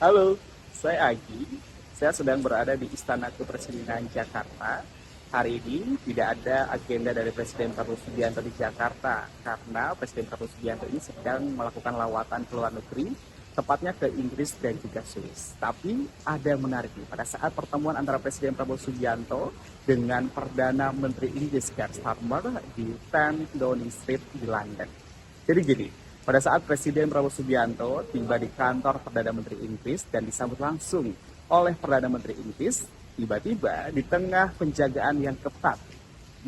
Halo, saya Agi. Saya sedang berada di Istana Kepresidenan Jakarta. Hari ini tidak ada agenda dari Presiden Prabowo Subianto di Jakarta karena Presiden Prabowo Subianto ini sedang melakukan lawatan ke luar negeri, tepatnya ke Inggris dan juga Swiss. Tapi ada yang menarik nih, pada saat pertemuan antara Presiden Prabowo Subianto dengan Perdana Menteri Inggris Keir Starmer di 10 Downing Street di London. Jadi gini, pada saat Presiden Prabowo Subianto tiba di kantor Perdana Menteri Inggris dan disambut langsung oleh Perdana Menteri Inggris, tiba-tiba di tengah penjagaan yang ketat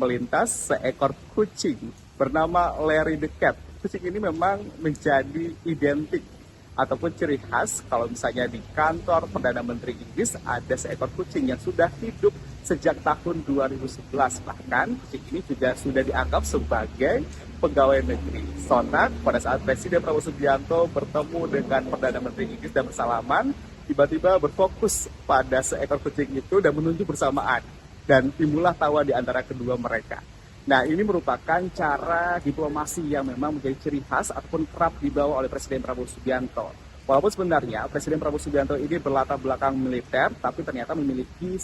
melintas seekor kucing bernama Larry the Cat. Kucing ini memang menjadi identik ataupun ciri khas kalau misalnya di kantor Perdana Menteri Inggris ada seekor kucing yang sudah hidup sejak tahun 2011. Bahkan kucing ini juga sudah dianggap sebagai pegawai negeri. Sontak pada saat Presiden Prabowo Subianto bertemu dengan Perdana Menteri Inggris dan bersalaman, tiba-tiba berfokus pada seekor kucing itu dan menunjuk bersamaan. Dan timbullah tawa di antara kedua mereka. Nah, ini merupakan cara diplomasi yang memang menjadi ciri khas ataupun kerap dibawa oleh Presiden Prabowo Subianto. Walaupun sebenarnya Presiden Prabowo Subianto ini berlatar belakang militer, tapi ternyata memiliki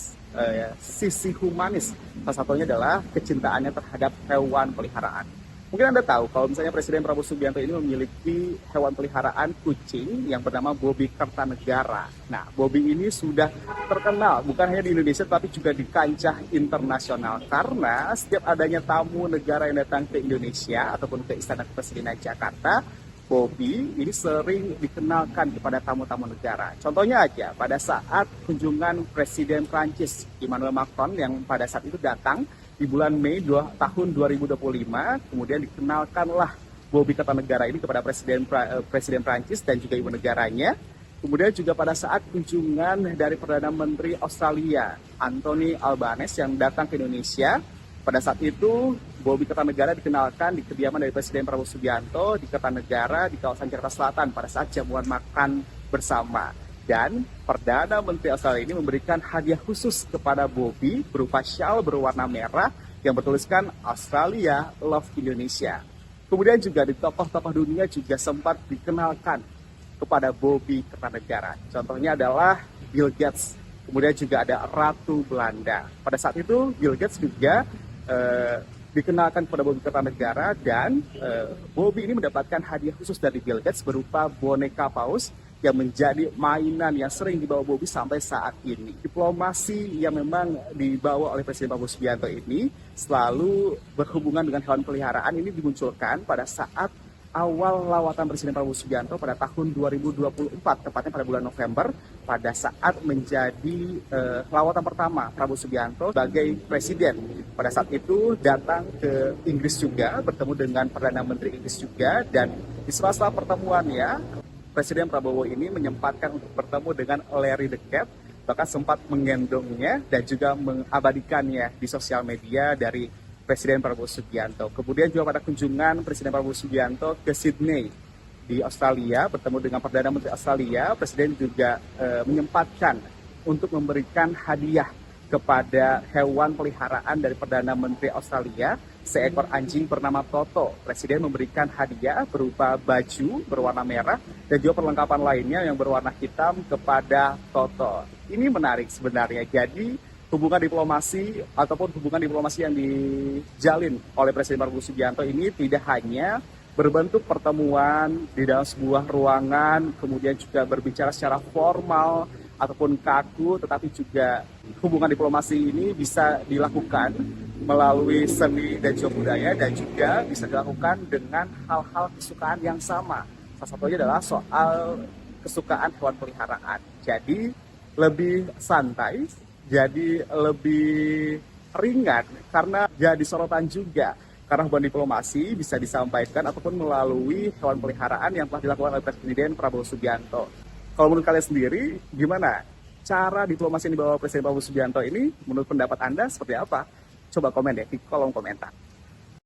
sisi humanis. Salah satunya adalah kecintaannya terhadap hewan peliharaan. Mungkin Anda tahu kalau misalnya Presiden Prabowo Subianto ini memiliki hewan peliharaan kucing yang bernama Bobby Kertanegara. Nah, Bobby ini sudah terkenal bukan hanya di Indonesia tapi juga di kancah internasional karena setiap adanya tamu negara yang datang ke Indonesia ataupun ke Istana Kepresidenan Jakarta, Bobby ini sering dikenalkan kepada tamu-tamu negara. Contohnya aja pada saat kunjungan Presiden Prancis Emmanuel Macron yang pada saat itu datang di bulan Mei tahun 2025, kemudian dikenalkanlah Bobby Kertanegara ini kepada Presiden Prancis dan juga ibu negaranya. Kemudian juga pada saat kunjungan dari Perdana Menteri Australia Anthony Albanese yang datang ke Indonesia, pada saat itu Bobby Kertanegara dikenalkan di kediaman dari Presiden Prabowo Subianto di Kertanegara di kawasan Jakarta Selatan pada saat jamuan makan bersama. Dan Perdana Menteri Australia ini memberikan hadiah khusus kepada Bobby berupa shawl berwarna merah yang bertuliskan Australia Love Indonesia. Kemudian juga di tokoh-tokoh dunia juga sempat dikenalkan kepada Bobby Kertanegara. Contohnya adalah Bill Gates, kemudian juga ada Ratu Belanda. Pada saat itu Bill Gates juga dikenalkan kepada Bobby Kertanegara dan Bobby ini mendapatkan hadiah khusus dari Bill Gates berupa boneka paus yang menjadi mainan yang sering dibawa Bobby sampai saat ini. Diplomasi yang memang dibawa oleh Presiden Prabowo Subianto ini selalu berhubungan dengan hewan peliharaan ini dimunculkan pada saat awal lawatan Presiden Prabowo Subianto pada tahun 2024, tepatnya pada bulan November, pada saat menjadi lawatan pertama Prabowo Subianto sebagai presiden. Pada saat itu datang ke Inggris juga, bertemu dengan Perdana Menteri Inggris juga, dan di sela-sela pertemuannya, Presiden Prabowo ini menyempatkan untuk bertemu dengan Larry the Cat, bahkan sempat menggendongnya dan juga mengabadikannya di sosial media dari Presiden Prabowo Subianto. Kemudian juga pada kunjungan Presiden Prabowo Subianto ke Sydney di Australia, bertemu dengan Perdana Menteri Australia, Presiden juga menyempatkan untuk memberikan hadiah kepada hewan peliharaan dari Perdana Menteri Australia, seekor anjing bernama Toto. Presiden memberikan hadiah berupa baju berwarna merah dan juga perlengkapan lainnya yang berwarna hitam kepada Toto. Ini menarik sebenarnya. Jadi hubungan diplomasi ataupun hubungan diplomasi yang dijalin oleh Presiden Prabowo Subianto ini tidak hanya berbentuk pertemuan di dalam sebuah ruangan, kemudian juga berbicara secara formal ataupun kaku, tetapi juga hubungan diplomasi ini bisa dilakukan melalui seni dan juga budaya dan juga bisa dilakukan dengan hal-hal kesukaan yang sama. Salah satunya adalah soal kesukaan hewan peliharaan. Jadi lebih santai, jadi lebih ringan karena jadi sorotan juga. Karena hubungan diplomasi bisa disampaikan ataupun melalui hewan peliharaan yang telah dilakukan oleh Presiden Prabowo Subianto. Kalau menurut kalian sendiri, gimana cara diplomasi yang dibawa Presiden Prabowo Subianto ini? Menurut pendapat Anda seperti apa? Coba komen deh di kolom komentar.